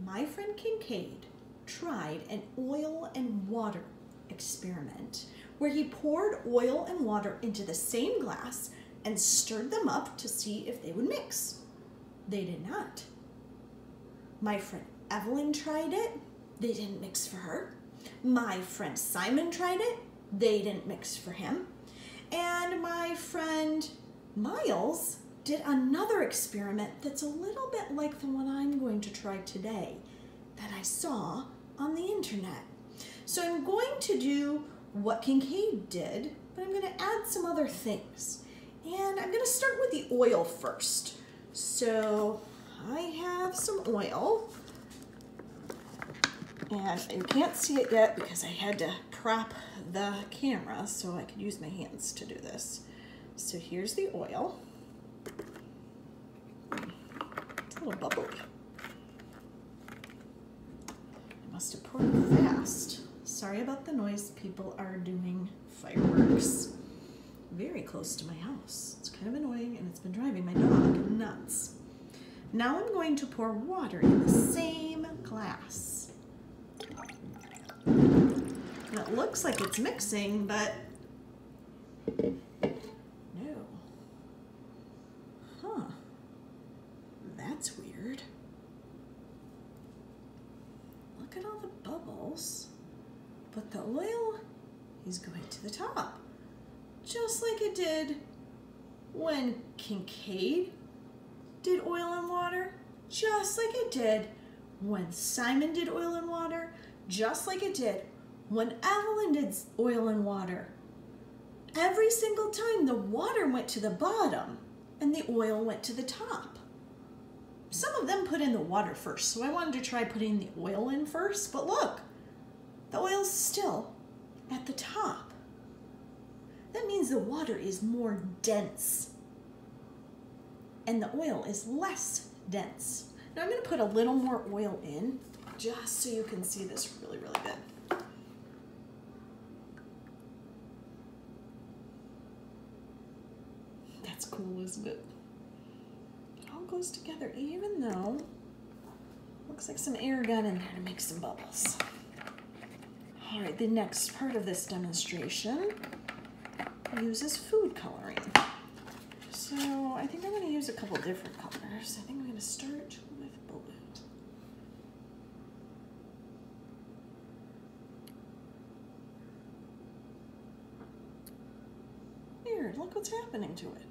my friend Kincaid tried an oil and water experiment where he poured oil and water into the same glass and stirred them up to see if they would mix. They did not. My friend Evelyn tried it. They didn't mix for her. My friend Simon tried it. They didn't mix for him. And my friend Miles did another experiment that's a little bit like the one I'm going to try today that I saw on the internet. So I'm going to do what Kincaid did, but I'm going to add some other things. And I'm going to start with the oil first. So I have some oil, and you can't see it yet because I had to prop the camera so I could use my hands to do this. So here's the oil. It's a little bubbly. I must have poured it fast. Sorry about the noise. People are doing fireworks very close to my house. It's kind of annoying and it's been driving my dog nuts. Now I'm going to pour water in the same glass. And it looks like it's mixing, but no. Huh. That's weird. Look at all the bubbles. But the oil is going to the top. Just like it did when Kincaid did oil and water. Just like it did when Simon did oil and water. Just like it did when Evelyn did oil and water. Every single time the water went to the bottom and the oil went to the top. Some of them put in the water first, so I wanted to try putting the oil in first, but look, the oil's still at the top. That means the water is more dense and the oil is less dense. Now I'm going to put a little more oil in just so you can see this really, really good. That's cool, isn't it? It all goes together, even though looks like some air got in there to make some bubbles. All right, the next part of this demonstration uses food coloring. So I think I'm going to use a couple different colors. I think I'm going to start with blue. Here, look what's happening to it.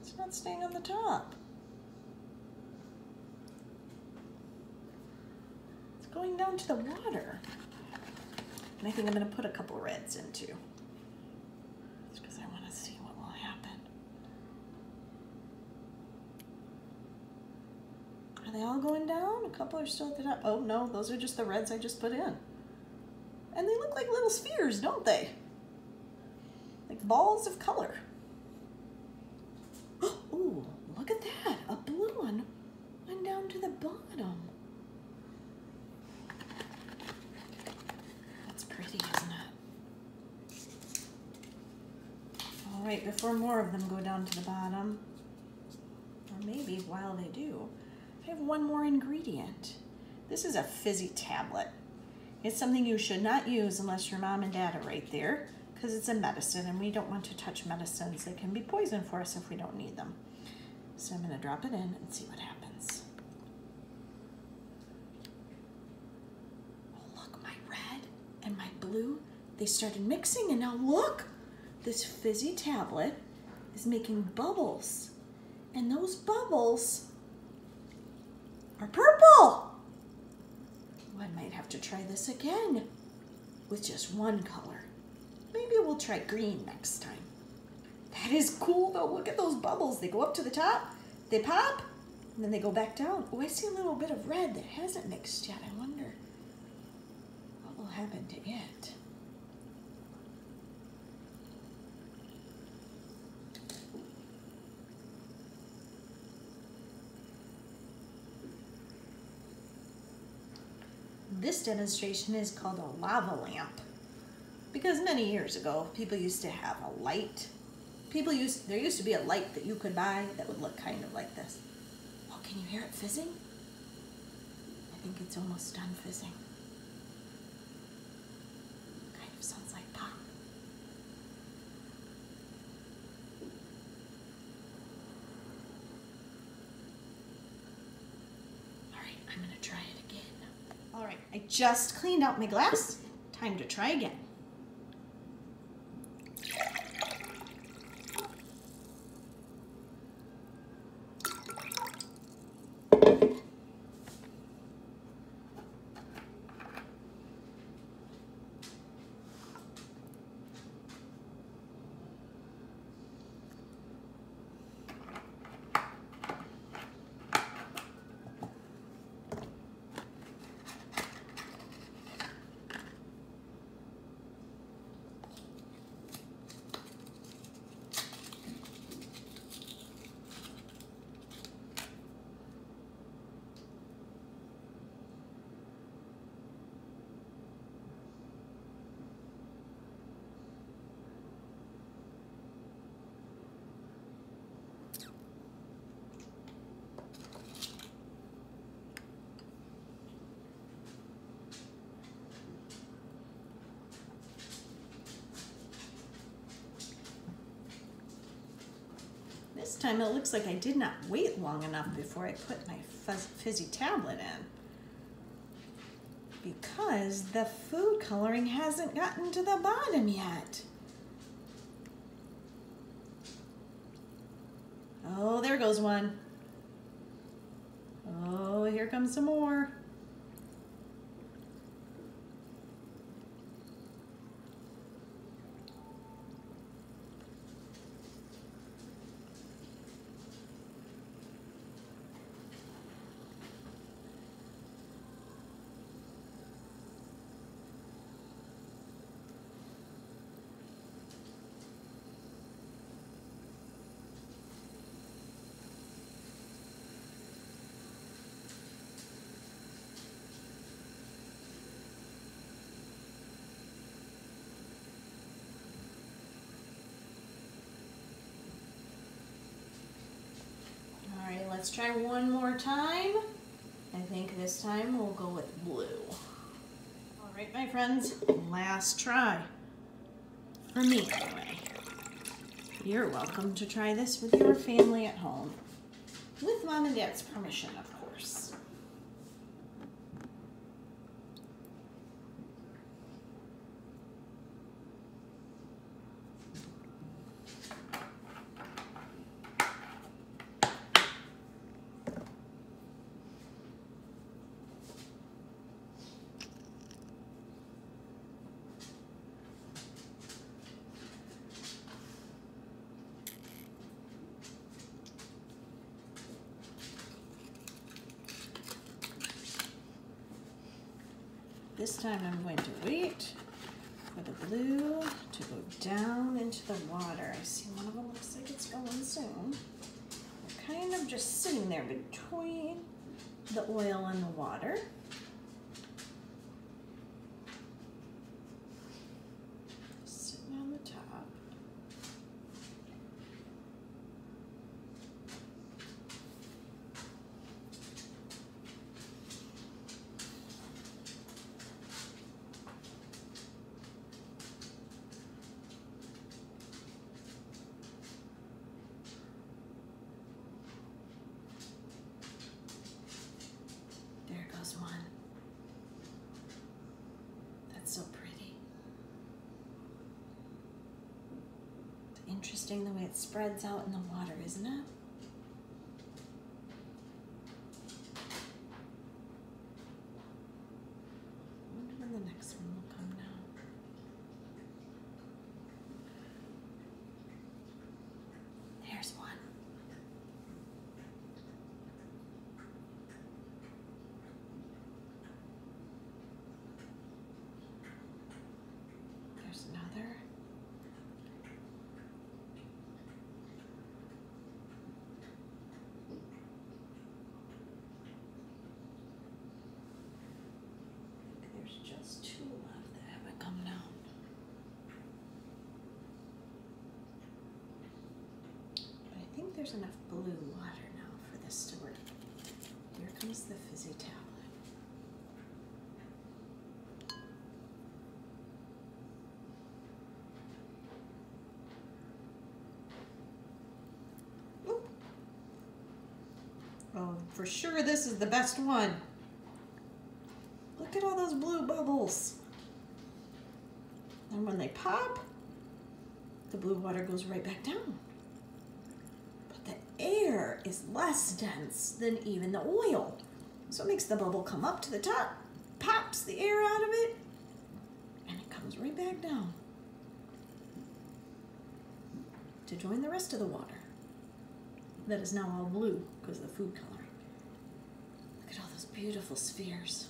It's not staying on the top. It's going down to the water. And I think I'm going to put a couple reds in too. Just because I want to see what will happen. Are they all going down? A couple are still at the top. Oh no, those are just the reds I just put in. And they look like little spheres, don't they? Like balls of color. Oh, look at that. A blue one went down to the bottom. That's pretty, isn't it? All right, before more of them go down to the bottom, or maybe while they do, I have one more ingredient. This is a fizzy tablet. It's something you should not use unless your mom and dad are right there, because it's a medicine and we don't want to touch medicines. They can be poison for us if we don't need them. So I'm going to drop it in and see what happens. Oh, look, my red and my blue, they started mixing, and now look, this fizzy tablet is making bubbles, and those bubbles are purple. I might have to try this again with just one color. Maybe we'll try green next time. That is cool though. Look at those bubbles. They go up to the top, they pop, and then they go back down. Oh, I see a little bit of red that hasn't mixed yet. I wonder what will happen to it. This demonstration is called a lava lamp because many years ago people used to have a light There used to be a light that you could buy that would look kind of like this. Oh, can you hear it fizzing? I think it's almost done fizzing. Kind of sounds like pop. All right, I'm gonna try it again. All right, I just cleaned out my glass. Time to try again. This time it looks like I did not wait long enough before I put my fizzy tablet in, because the food coloring hasn't gotten to the bottom yet. Oh, there goes one. Oh, here comes some more. All right, let's try one more time. I think this time we'll go with blue. All right, my friends, last try. For me, anyway. You're welcome to try this with your family at home. With Mom and Dad's permission, of course. This time I'm going to wait for the blue to go down into the water. I see one of them looks like it's going soon. They're kind of just sitting there between the oil and the water. Sitting on the top. One. That's so pretty. It's interesting the way it spreads out in the water, isn't it? I wonder when the next one will come down. There's one. Another. There's just two left that haven't come down. think there's enough blue water now for this to work. Here comes the fizzy tablet. Oop. Oh, for sure this is the best one. Look at all those blue bubbles. And when they pop, the blue water goes right back down. But the air is less dense than even the oil. So it makes the bubble come up to the top, pops the air out of it, and it comes right back down to join the rest of the water that is now all blue because of the food coloring. Look at all those beautiful spheres.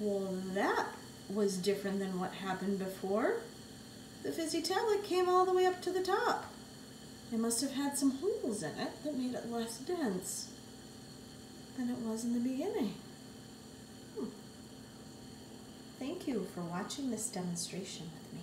Well, that was different than what happened before. The fizzy tablet came all the way up to the top. It must have had some holes in it that made it less dense than it was in the beginning. Thank you for watching this demonstration with me.